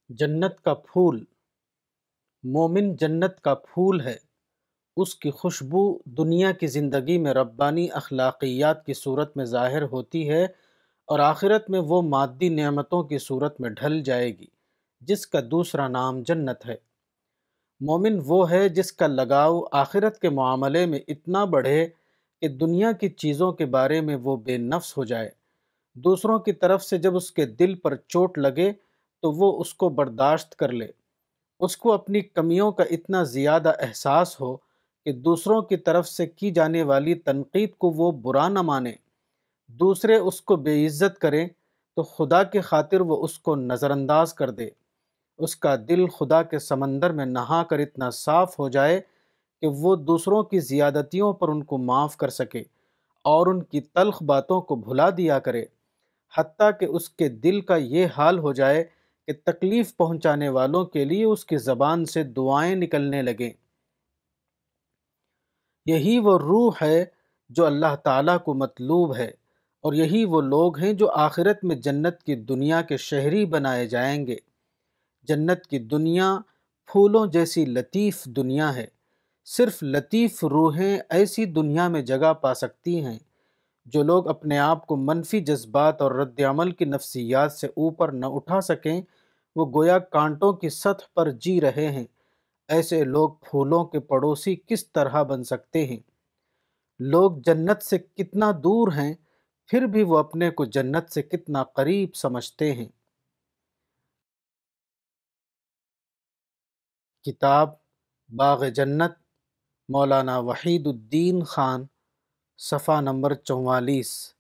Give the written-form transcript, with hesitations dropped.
جنت کا پھول۔ مومن جنت کا پھول ہے۔ اس کی خوشبو دنیا کی زندگی میں ربانی اخلاقیات کی صورت میں ظاہر ہوتی ہے اور آخرت میں وہ مادی نعمتوں کی صورت میں ڈھل جائے گی، جس کا دوسرا نام جنت ہے۔ مومن وہ ہے جس کا لگاؤ آخرت کے معاملے میں اتنا بڑھے کہ دنیا کی چیزوں کے بارے میں وہ بے نفس ہو جائے۔ دوسروں کی طرف سے جب اس کے دل پر چوٹ لگے تو وہ اس کو برداشت کر لے۔ اس کو اپنی کمیوں کا اتنا زیادہ احساس ہو کہ دوسروں کی طرف سے کی جانے والی تنقید کو وہ برا نہ مانے۔ دوسرے اس کو بے عزت کریں تو خدا کی خاطر وہ اس کو نظر انداز کر دے۔ اس کا دل خدا کے سمندر میں نہا کر اتنا صاف ہو جائے کہ وہ دوسروں کی زیادتیوں پر ان کو معاف کر سکے اور ان کی تلخ باتوں کو بھلا دیا کرے، حتیٰ کہ اس کے دل کا یہ حال ہو جائے کہ تکلیف پہنچانے والوں کے لیے اس کی زبان سے دعائیں نکلنے لگیں۔ یہی وہ روح ہے جو اللہ تعالیٰ کو مطلوب ہے، اور یہی وہ لوگ ہیں جو آخرت میں جنت کی دنیا کے شہری بنائے جائیں گے۔ جنت کی دنیا پھولوں جیسی لطیف دنیا ہے۔ صرف لطیف روحیں ایسی دنیا میں جگہ پا سکتی ہیں۔ جو لوگ اپنے آپ کو منفی جذبات اور رد عمل کی نفسیات سے اوپر نہ اٹھا سکیں، وہ گویا کانٹوں کی سطح پر جی رہے ہیں۔ ایسے لوگ پھولوں کے پڑوسی کس طرح بن سکتے ہیں؟ لوگ جنت سے کتنا دور ہیں، پھر بھی وہ اپنے کو جنت سے کتنا قریب سمجھتے ہیں۔ کتاب باغ جنت، مولانا وحید الدین خان، صفحہ نمبر 44۔